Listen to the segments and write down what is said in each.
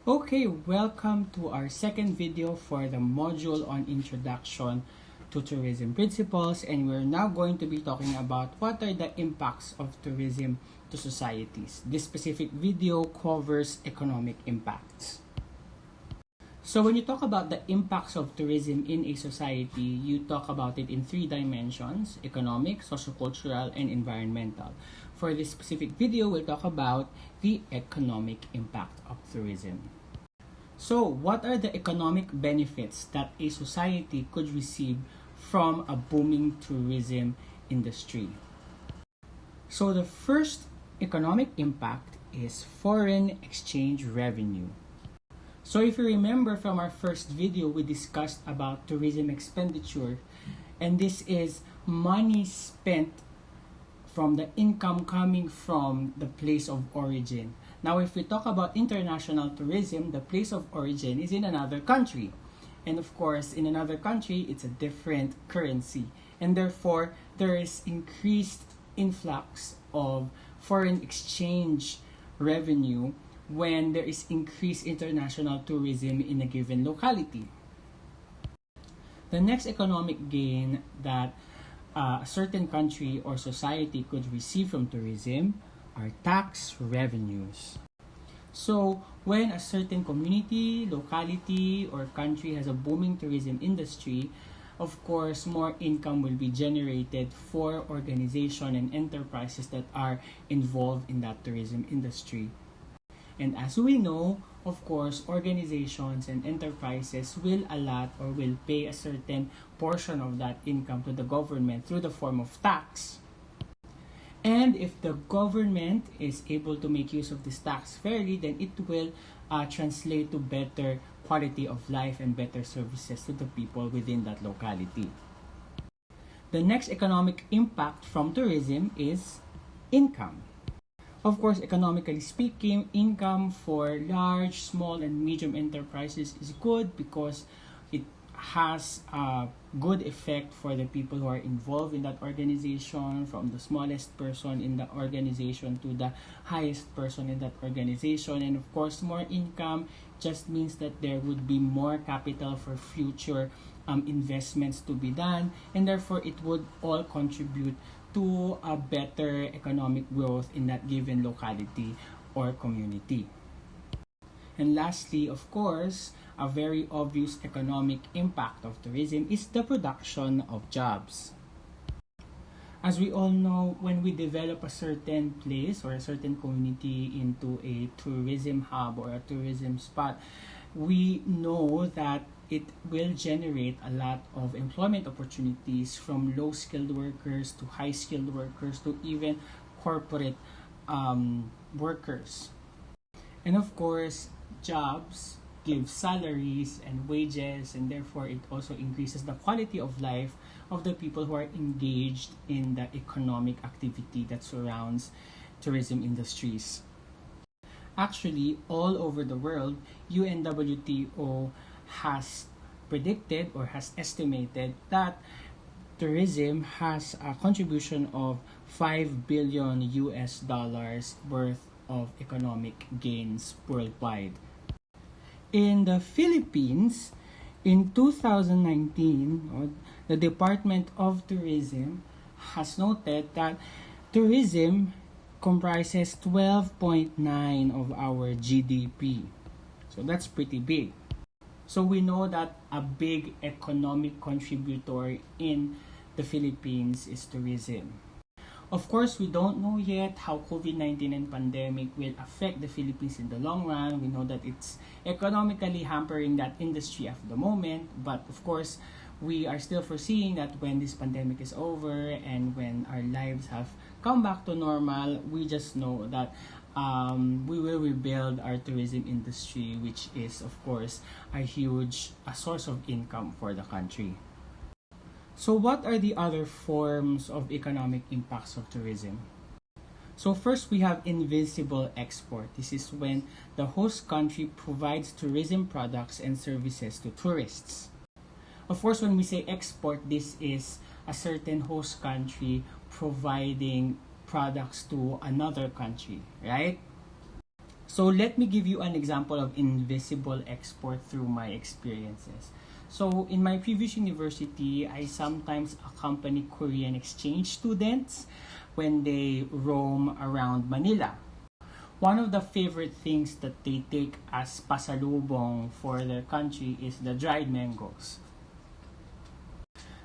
Okay, welcome to our second video for the module on Introduction to Tourism Principles, and we're now going to be talking about what are the impacts of tourism to societies. This specific video covers economic impacts. So when you talk about the impacts of tourism in a society, you talk about it in three dimensions: economic, sociocultural, and environmental. For this specific video, we'll talk about the economic impact of tourism. So what are the economic benefits that a society could receive from a booming tourism industry? So the first economic impact is foreign exchange revenue. So if you remember from our first video, we discussed about tourism expenditure, and this is money spent from the income coming from the place of origin. Now, if we talk about international tourism, the place of origin is in another country. And of course, in another country, it's a different currency. And therefore, there is increased influx of foreign exchange revenue when there is increased international tourism in a given locality. The next economic gain that a certain country or society could receive from tourism are tax revenues. So, when a certain community, locality, or country has a booming tourism industry, of course, more income will be generated for organizations and enterprises that are involved in that tourism industry. And as we know, of course, organizations and enterprises will allot or will pay a certain portion of that income to the government through the form of tax. And if the government is able to make use of this tax fairly, then it will translate to better quality of life and better services to the people within that locality. The next economic impact from tourism is income. Of course, economically speaking, income for large, small, and medium enterprises is good because it has a good effect for the people who are involved in that organization, from the smallest person in the organization to the highest person in that organization. And of course, more income just means that there would be more capital for future investments to be done, and therefore it would all contribute to a better economic growth in that given locality or community. And lastly, of course, a very obvious economic impact of tourism is the production of jobs. As we all know, when we develop a certain place or a certain community into a tourism hub or a tourism spot, we know that it will generate a lot of employment opportunities, from low-skilled workers to high-skilled workers to even corporate workers. And of course, jobs give salaries and wages, and therefore it also increases the quality of life of the people who are engaged in the economic activity that surrounds tourism industries. Actually, all over the world, UNWTO has predicted or has estimated that tourism has a contribution of $5 billion worth of economic gains worldwide. In the Philippines, in 2019, the Department of Tourism has noted that tourism comprises 12.9% of our GDP. So that's pretty big. So we know that a big economic contributor in the Philippines is tourism. Of course, we don't know yet how COVID-19 and pandemic will affect the Philippines in the long run. We know that it's economically hampering that industry at the moment. But of course, we are still foreseeing that when this pandemic is over and when our lives have come back to normal, we just know that we will rebuild our tourism industry, which is, of course, a huge source of income for the country. So what are the other forms of economic impacts of tourism? So first, we have invisible export. This is when the host country provides tourism products and services to tourists. Of course, when we say export, this is a certain host country providing products to another country, right? So let me give you an example of invisible export through my experiences. So in my previous university, I sometimes accompany Korean exchange students when they roam around Manila. One of the favorite things that they take as pasalubong for their country is the dried mangoes.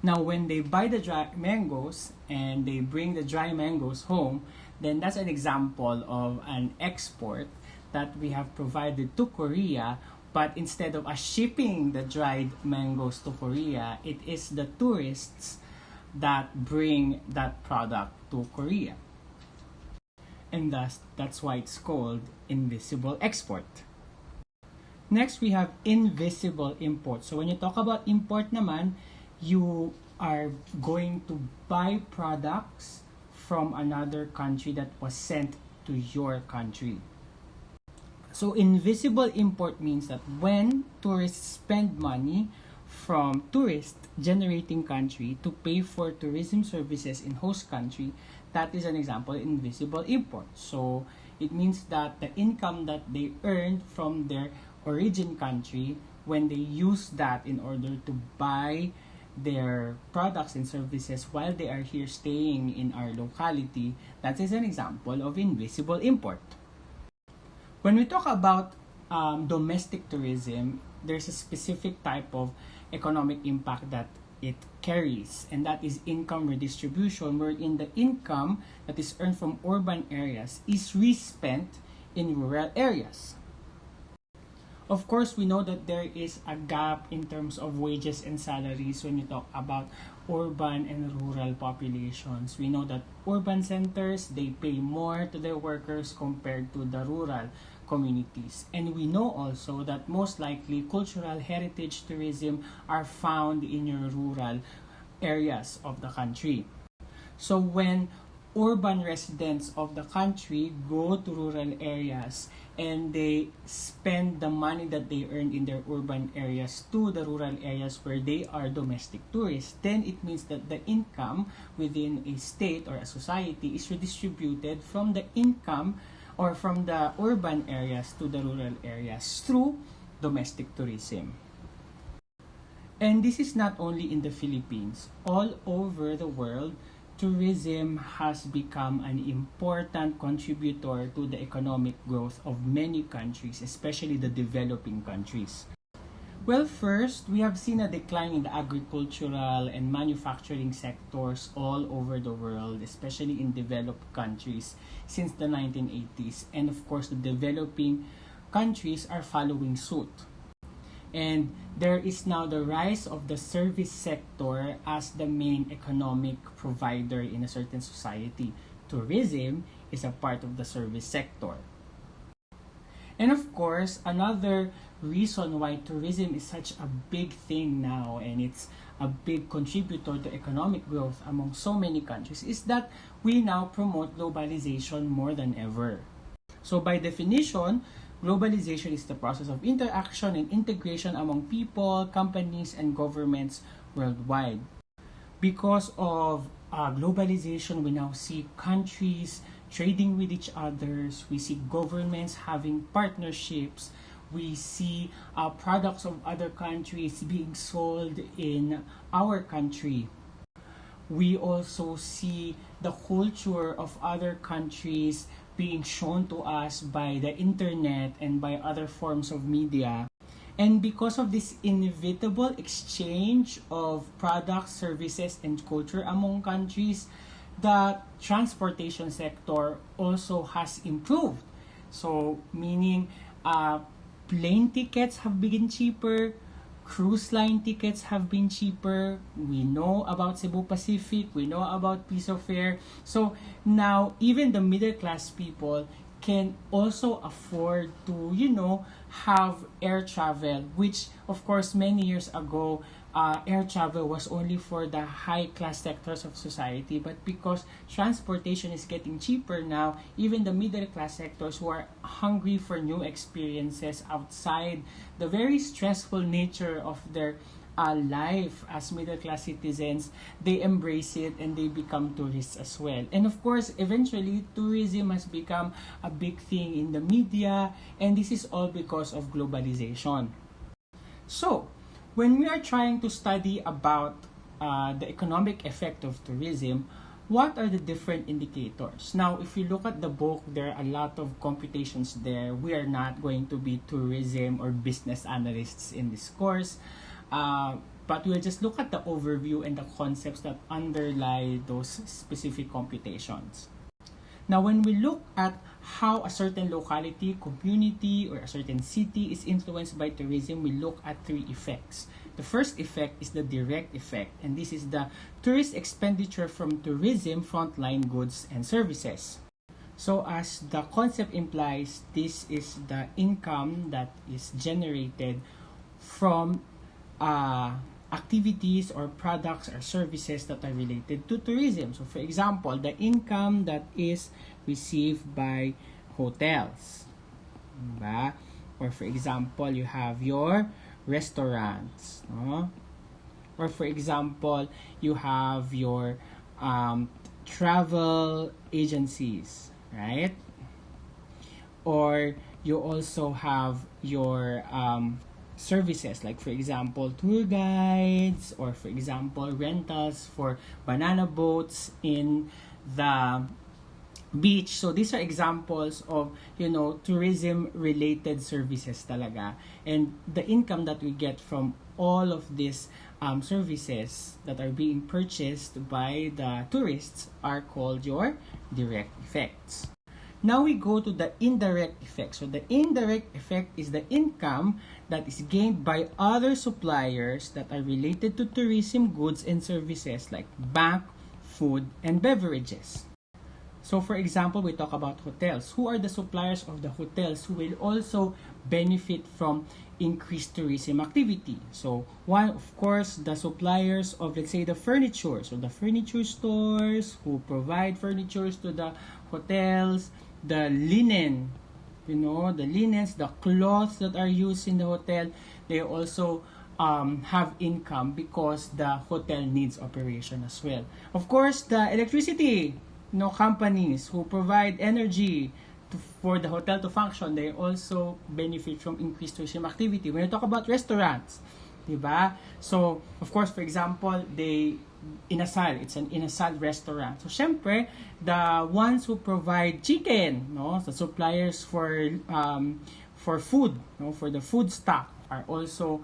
Now, when they buy the dry mangoes and they bring the dry mangoes home, then that's an example of an export that we have provided to Korea. But instead of us shipping the dried mangoes to Korea, it is the tourists that bring that product to Korea. And thus, that's why it's called invisible export. Next, we have invisible import. So when you talk about import naman, you are going to buy products from another country that was sent to your country. So invisible import means that when tourists spend money from tourist generating country to pay for tourism services in host country, that is an example of invisible import. So it means that the income that they earned from their origin country, when they use that in order to buy their products and services while they are here staying in our locality, that is an example of invisible import. When we talk about domestic tourism, there's a specific type of economic impact that it carries, and that is income redistribution, wherein the income that is earned from urban areas is respent in rural areas. Of course, we know that there is a gap in terms of wages and salaries when you talk about urban and rural populations. We know that urban centers, they pay more to their workers compared to the rural communities. And we know also that most likely cultural heritage tourism are found in your rural areas of the country. So when urban residents of the country go to rural areas and they spend the money that they earn in their urban areas to the rural areas where they are domestic tourists, then it means that the income within a state or a society is redistributed from the income or from the urban areas to the rural areas through domestic tourism. And this is not only in the Philippines. All over the world, tourism has become an important contributor to the economic growth of many countries, especially the developing countries. Well, first, we have seen a decline in the agricultural and manufacturing sectors all over the world, especially in developed countries, since the 1980s. And of course, the developing countries are following suit. And there is now the rise of the service sector as the main economic provider in a certain society. Tourism is a part of the service sector. And of course, another reason why tourism is such a big thing now and it's a big contributor to economic growth among so many countries is that we now promote globalization more than ever. So by definition, globalization is the process of interaction and integration among people, companies, and governments worldwide. Because of globalization, we now see countries trading with each other. We see governments having partnerships. We see products of other countries being sold in our country. We also see the culture of other countries being shown to us by the internet and by other forms of media. And because of this inevitable exchange of products, services, and culture among countries, the transportation sector also has improved. So, meaning plane tickets have been cheaper, cruise line tickets have been cheaper. We know about Cebu Pacific, we know about Piece of Air. So now even the middle class people can also afford to, have air travel, which of course many years ago air travel was only for the high class sectors of society, but because transportation is getting cheaper now, even the middle class sectors who are hungry for new experiences outside the very stressful nature of their life as middle class citizens, they embrace it and they become tourists as well. And of course, eventually, tourism has become a big thing in the media, and this is all because of globalization. So, when we are trying to study about the economic effect of tourism, what are the different indicators? Now, if you look at the book, there are a lot of computations there. We are not going to be tourism or business analysts in this course, but we'll just look at the overview and the concepts that underlie those specific computations. Now, when we look at how a certain locality, community, or a certain city is influenced by tourism, we look at three effects. The first effect is the direct effect, and this is the tourist expenditure from tourism, frontline goods, and services. So as the concept implies, this is the income that is generated from activities or products or services that are related to tourism. So for example, the income that is received by hotels. Diba? Or for example, you have your restaurants. No? Or for example, you have your travel agencies, right? Or you also have your services, like for example tour guides, or for example rentals for banana boats in the beach. So these are examples of, tourism related services talaga, and the income that we get from all of these services that are being purchased by the tourists are called your direct effects. Now we go to the indirect effect. So the indirect effect is the income that is gained by other suppliers that are related to tourism goods and services like bank, food, and beverages. So for example, we talk about hotels. Who are the suppliers of the hotels who will also benefit from increased tourism activity? So one, of course, the suppliers of, let's say, the furniture. So the furniture stores who provide furnitures to the hotels, the linen, the linens, the cloths that are used in the hotel, they also have income because the hotel needs operation as well. Of course, the electricity, companies who provide energy for the hotel to function, they also benefit from increased tourism activity. When you talk about restaurants, diba? So, of course, for example, inasal, it's an inasal restaurant. So, syempre, the ones who provide chicken, the suppliers for food, for the food stock, are also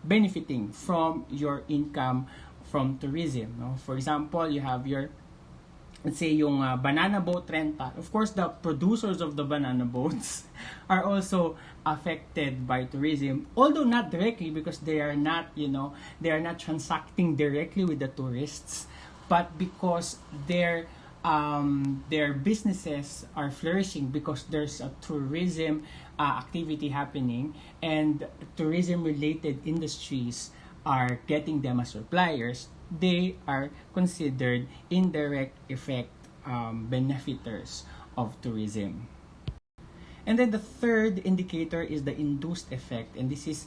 benefiting from your income from tourism. For example, you have your, let's say, yung banana boat rental. Of course, the producers of the banana boats are also affected by tourism, although not directly because they are not, they are not transacting directly with the tourists, but because their businesses are flourishing because there's a tourism activity happening, and tourism-related industries are getting them as suppliers. They are considered indirect effect benefiters of tourism. And then the third indicator is the induced effect, and this is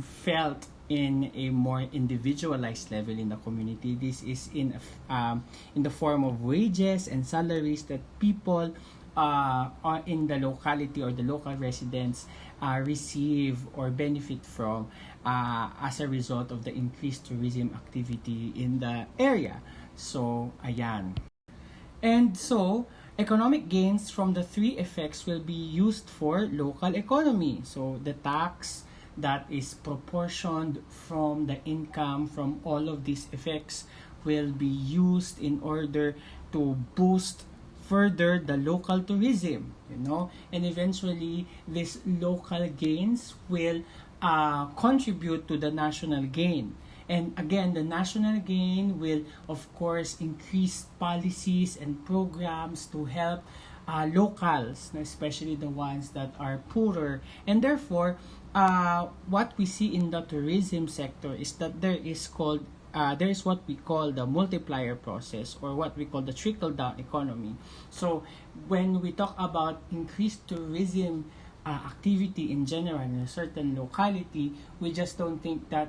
felt in a more individualized level in the community. This is in the form of wages and salaries that people in the locality or the local residents receive or benefit from as a result of the increased tourism activity in the area. So, ayan. And so, economic gains from the three effects will be used for local economy. So, the tax that is proportioned from the income from all of these effects will be used in order to boost further the local tourism, and eventually these local gains will contribute to the national gain. And again, the national gain will, of course, increase policies and programs to help locals, especially the ones that are poorer. And therefore, what we see in the tourism sector is that there is what we call the multiplier process, or what we call the trickle-down economy. So when we talk about increased tourism activity in general in a certain locality, we just don't think that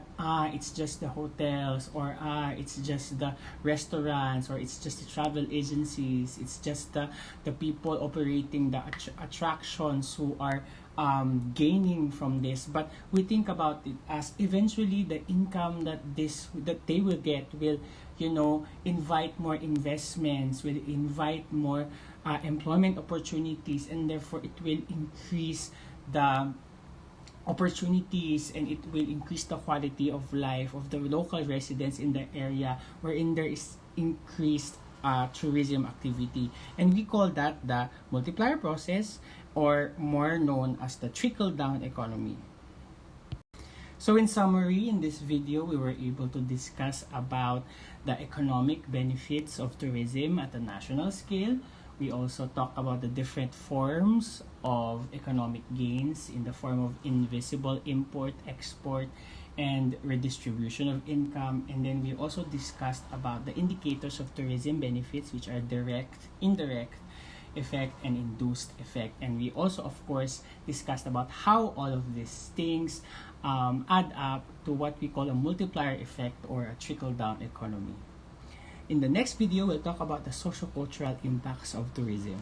it's just the hotels, or it's just the restaurants, or it's just the travel agencies, it's just the people operating the attractions who are gaining from this. But we think about it as eventually the income that they will get will, invite more investments, will invite more employment opportunities, and therefore it will increase the opportunities, and it will increase the quality of life of the local residents in the area wherein there is increased tourism activity. And we call that the multiplier process, or more known as the trickle-down economy. So in summary, in this video, we were able to discuss about the economic benefits of tourism at a national scale. We also talked about the different forms of economic gains in the form of invisible import, export, and redistribution of income. And then we also discussed about the indicators of tourism benefits, which are direct, indirect effect, and induced effect. And we also, of course, discussed about how all of these things add up to what we call a multiplier effect, or a trickle-down economy. In the next video, we'll talk about the socio-cultural impacts of tourism.